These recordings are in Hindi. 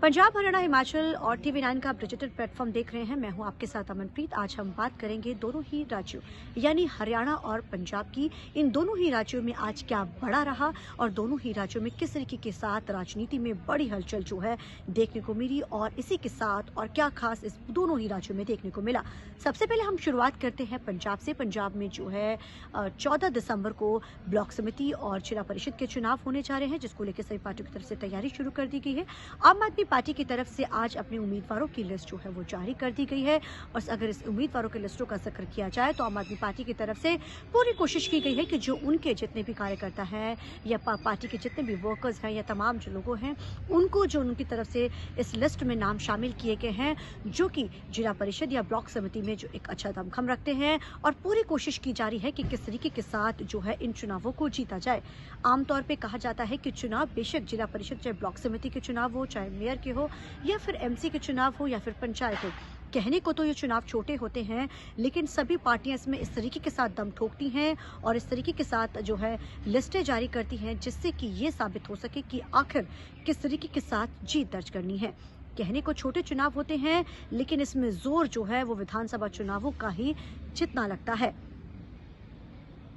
पंजाब, हरियाणा, हिमाचल और TV9 का डिजिटल प्लेटफॉर्म देख रहे हैं। मैं हूं आपके साथ अमनप्रीत। आज हम बात करेंगे दोनों ही राज्यों यानी हरियाणा और पंजाब की। इन दोनों ही राज्यों में आज क्या बड़ा रहा और दोनों ही राज्यों में किस तरीके के साथ राजनीति में बड़ी हलचल जो है देखने को मिली और इसी के साथ और क्या खास इस दोनों ही राज्यों में देखने को मिला। सबसे पहले हम शुरुआत करते हैं पंजाब से। पंजाब में जो है 14 दिसंबर को ब्लॉक समिति और जिला परिषद के चुनाव होने जा रहे हैं, जिसको लेकर सभी पार्टियों की तरफ से तैयारी शुरू कर दी गई है। आम आदमी पार्टी की तरफ से आज अपने उम्मीदवारों की लिस्ट जो है वो जारी कर दी गई है और अगर इस उम्मीदवारों की लिस्टों का जिक्र किया जाए तो आम आदमी पार्टी की तरफ से पूरी कोशिश की गई है कि जो उनके जितने भी कार्यकर्ता हैं या पार्टी के जितने भी वर्कर्स हैं या तमाम जो लोग हैं उनको जो उनकी तरफ से इस लिस्ट में नाम शामिल किए गए हैं जो कि जिला परिषद या ब्लॉक समिति में जो एक अच्छा दमखम रखते हैं और पूरी कोशिश की जा रही है कि किस तरीके के साथ जो है इन चुनावों को जीता जाए। आमतौर पे कहा जाता है कि चुनाव बेशक जिला परिषद चाहे ब्लॉक समिति के चुनाव हो, चाहे मेयर के हो या फिर MC के चुनाव हो या फिर पंचायत हो, कहने को तो ये चुनाव छोटे होते हैं लेकिन सभी पार्टियां इसमें इस तरीके के साथ दम ठोकती हैं और इस तरीके के साथ जो है लिस्टें जारी करती हैं जिससे कि ये साबित हो सके कि आखिर किस तरीके के साथ जीत दर्ज करनी है। कहने को छोटे चुनाव होते हैं लेकिन इसमें जोर जो है वो विधानसभा चुनावों का ही जितना लगता है।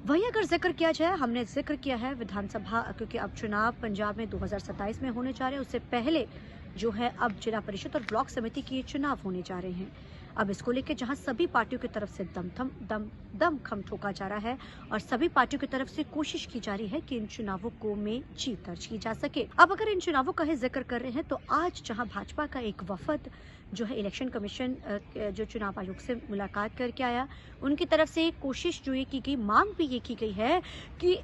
वहीं अगर जिक्र किया जाए, हमने जिक्र किया है विधानसभा क्योंकि अब चुनाव पंजाब में 2027 में होने जा रहे हैं, उससे पहले जो है अब जिला परिषद और ब्लॉक समिति के चुनाव होने जा रहे हैं। अब इसको लेकर जहां सभी पार्टियों की तरफ से दमखम ठोका जा रहा है और सभी पार्टियों की तरफ से कोशिश की जा रही है कि इन चुनावों को में जीत दर्ज की जा सके। अब अगर इन चुनावों का ही जिक्र कर रहे हैं तो आज जहां भाजपा का एक वफद जो है इलेक्शन कमीशन जो चुनाव आयोग से मुलाकात करके आया, उनकी तरफ से कोशिश जो ये की गई, मांग भी ये की गई है कि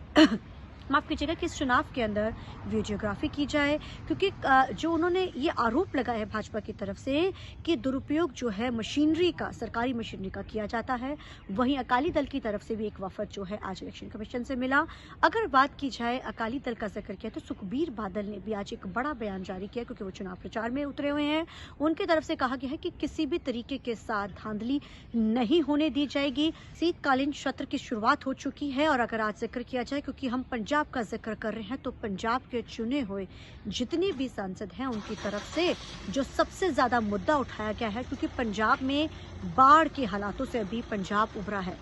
माफ कीजिएगा कि इस चुनाव के अंदर वीडियोग्राफी की जाए क्योंकि जो उन्होंने ये आरोप लगाया है भाजपा की तरफ से कि दुरुपयोग जो है मशीनरी का, सरकारी मशीनरी का किया जाता है। वहीं अकाली दल की तरफ से भी एक वफद जो है आज इलेक्शन कमीशन से मिला। अगर बात की जाए अकाली दल का जिक्र किया तो सुखबीर बादल ने भी आज एक बड़ा बयान जारी किया क्योंकि वो चुनाव प्रचार में उतरे हुए हैं। उनकी तरफ से कहा गया है कि किसी भी तरीके के साथ धांधली नहीं होने दी जाएगी। शीतकालीन सत्र की शुरुआत हो चुकी है और अगर आज जिक्र किया जाए क्योंकि हम पंजाब का जिक्र कर रहे हैं तो पंजाब के चुने हुए जितने भी सांसद हैं उनकी तरफ से जो सबसे ज्यादा मुद्दा उठाया गया है क्योंकि पंजाब में बाढ़ के हालातों से अभी पंजाब उभरा है।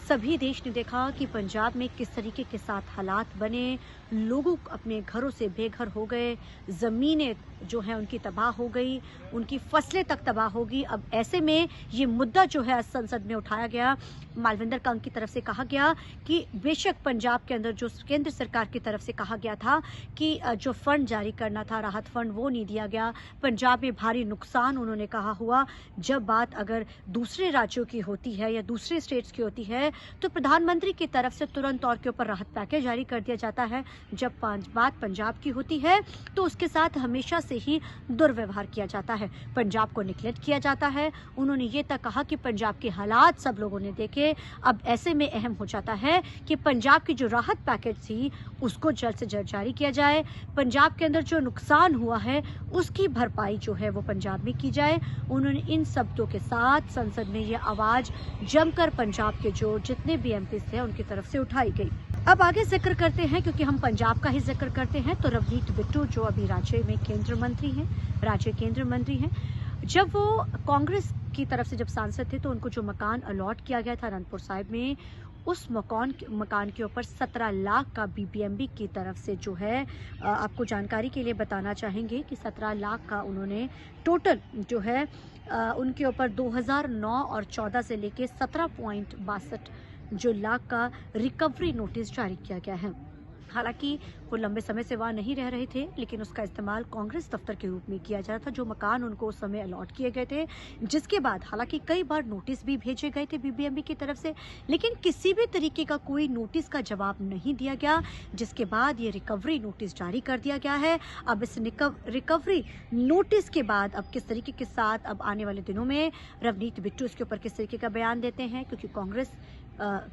सभी देश ने देखा कि पंजाब में किस तरीके के साथ हालात बने, लोगों अपने घरों से बेघर हो गए, जमीनें जो है उनकी तबाह हो गई, उनकी फसलें तक तबाह हो गई। अब ऐसे में ये मुद्दा जो है संसद में उठाया गया। मालविंदर कंग की तरफ से कहा गया कि बेशक पंजाब के अंदर जो केंद्र सरकार की तरफ से कहा गया था कि जो फंड जारी करना था, राहत फंड, वो नहीं दिया गया। पंजाब में भारी नुकसान उन्होंने कहा हुआ। जब बात अगर दूसरे राज्यों की होती है या दूसरे स्टेट्स की होती है तो प्रधानमंत्री की तरफ से तुरंत तौर के ऊपर राहत पैकेज जारी कर दिया जाता है। जब बात पंजाब की होती है तो उसके साथ हमेशा से ही दुर्व्यवहार किया जाता है, पंजाब को निग्लेक्ट किया जाता है। उन्होंने ये तक कहा कि पंजाब के हालात सब लोगों ने देखे। अब ऐसे में अहम हो जाता है कि पंजाब की जो राहत पैकेज थी उसको जल्द से जल्द जारी किया जाए। पंजाब के अंदर जो नुकसान हुआ है उसकी भरपाई जो है वो पंजाब में की जाए। उन्होंने इन शब्दों के साथ संसद में ये आवाज जमकर पंजाब के जो जितने भी MPs थे उनकी तरफ से उठाई गई। अब आगे जिक्र करते हैं क्योंकि हम पंजाब का ही जिक्र करते हैं तो रवनीत बिट्टू जो अभी राज्य में केंद्रीय मंत्री हैं, जब वो कांग्रेस की तरफ से जब सांसद थे तो उनको जो मकान अलॉट किया गया था अनंतपुर साहिब में, उस मकान के ऊपर 17 लाख का BBMP की तरफ से जो है आपको जानकारी के लिए बताना चाहेंगे कि 17 लाख का उन्होंने टोटल जो है उनके ऊपर 2009 और 14 से लेके 17.62 जो लाख का रिकवरी नोटिस जारी किया गया है। हालांकि वो लंबे समय से वहाँ नहीं रह रहे थे लेकिन उसका इस्तेमाल कांग्रेस दफ्तर के रूप में किया जा रहा था, जो मकान उनको उस समय अलॉट किए गए थे। जिसके बाद हालांकि कई बार नोटिस भी भेजे गए थे BBMP की तरफ से लेकिन किसी भी तरीके का कोई नोटिस का जवाब नहीं दिया गया, जिसके बाद ये रिकवरी नोटिस जारी कर दिया गया है। अब इस रिकवरी नोटिस के बाद अब किस तरीके के साथ अब आने वाले दिनों में रवनीत बिट्टू इसके ऊपर किस तरीके का बयान देते हैं क्योंकि कांग्रेस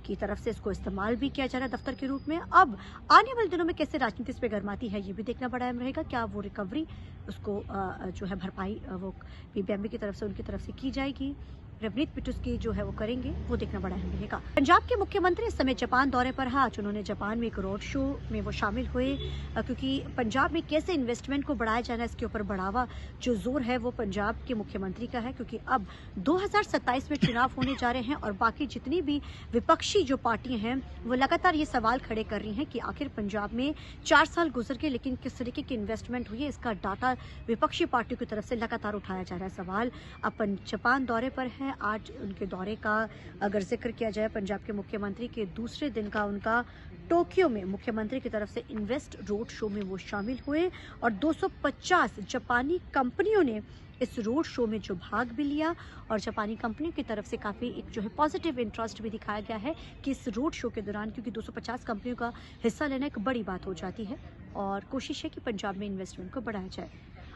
की तरफ से इसको इस्तेमाल भी किया जा रहा है दफ्तर के रूप में। अब आने वाले दिनों में कैसे राजनीति इस पे गरमाती है ये भी देखना बड़ा अहम रहेगा। क्या वो रिकवरी उसको जो है भरपाई वो BBMP की तरफ से उनकी तरफ से की जाएगी रवनीत बिट्टू की जो है वो करेंगे, वो देखना बड़ा अहम रहेगा। पंजाब के मुख्यमंत्री इस समय जापान दौरे पर है। आज उन्होंने जापान में एक रोड शो में वो शामिल हुए, क्योंकि पंजाब में कैसे इन्वेस्टमेंट को बढ़ाया जाना, इसके ऊपर बढ़ावा जो जोर है वो पंजाब के मुख्यमंत्री का है, क्योंकि अब 2027 में चुनाव होने जा रहे हैं और बाकी जितनी भी विपक्षी जो पार्टियां हैं वो लगातार ये सवाल खड़े कर रही हैं कि आखिर पंजाब में 4 साल गुजर गए लेकिन किस तरीके की इन्वेस्टमेंट हुई है, इसका डाटा विपक्षी पार्टियों की तरफ से लगातार उठाया जा रहा है सवाल। अपन जापान दौरे पर हैं। आज उनके दौरे का अगर जिक्र किया जाए, पंजाब के मुख्यमंत्री के दूसरे दिन का उनका टोक्यो में मुख्यमंत्री की तरफ से इन्वेस्ट रोड शो में वो शामिल हुए और 250 जापानी कंपनियों ने इस रोड शो में जो भाग भी लिया और जापानी कंपनियों की तरफ से काफ़ी एक जो है पॉजिटिव इंटरेस्ट भी दिखाया गया है कि इस रोड शो के दौरान, क्योंकि 250 कंपनियों का हिस्सा लेना एक बड़ी बात हो जाती है और कोशिश है कि पंजाब में इन्वेस्टमेंट को बढ़ाया जाए।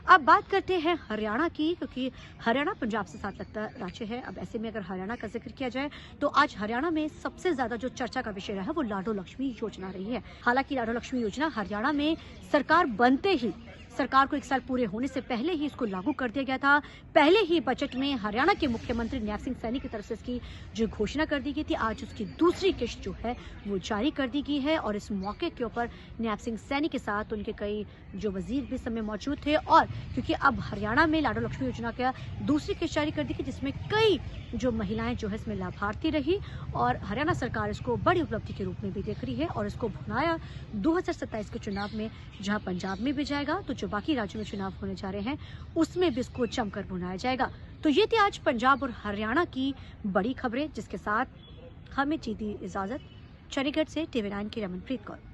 अब बात करते हैं हरियाणा की, क्योंकि हरियाणा पंजाब से साथ लगता राज्य है। अब ऐसे में अगर हरियाणा का जिक्र किया जाए तो आज हरियाणा में सबसे ज्यादा जो चर्चा का विषय रहा है वो लाडो लक्ष्मी योजना रही है। हालांकि लाडो लक्ष्मी योजना हरियाणा में सरकार बनते ही, सरकार को 1 साल पूरे होने से पहले ही इसको लागू कर दिया गया था। पहले ही बजट में हरियाणा के मुख्यमंत्री नैब सिंह सैनी की तरफ से इसकी जो घोषणा कर दी गई थी, आज उसकी दूसरी किश्त जो है वो जारी कर दी गई है और इस मौके के ऊपर नैब सिंह सैनी के साथ उनके कई जो वजीर भी समय मौजूद थे। और क्योंकि अब हरियाणा में लाडो लक्ष्मी योजना का दूसरी किश्त जारी कर दी गई जिसमें कई जो महिलाएं जो है इसमें लाभार्थी रही और हरियाणा सरकार इसको बड़ी उपलब्धि के रूप में भी देख रही है और इसको भुनाया 2027 के चुनाव में, जहां पंजाब में भी जाएगा तो जो बाकी राज्यों में चुनाव होने जा रहे हैं उसमें भी इसको जमकर भुनाया जाएगा। तो ये थी आज पंजाब और हरियाणा की बड़ी खबरें, जिसके साथ हमें दी इजाजत। चंडीगढ़ से TV9 की रमनप्रीत कौर।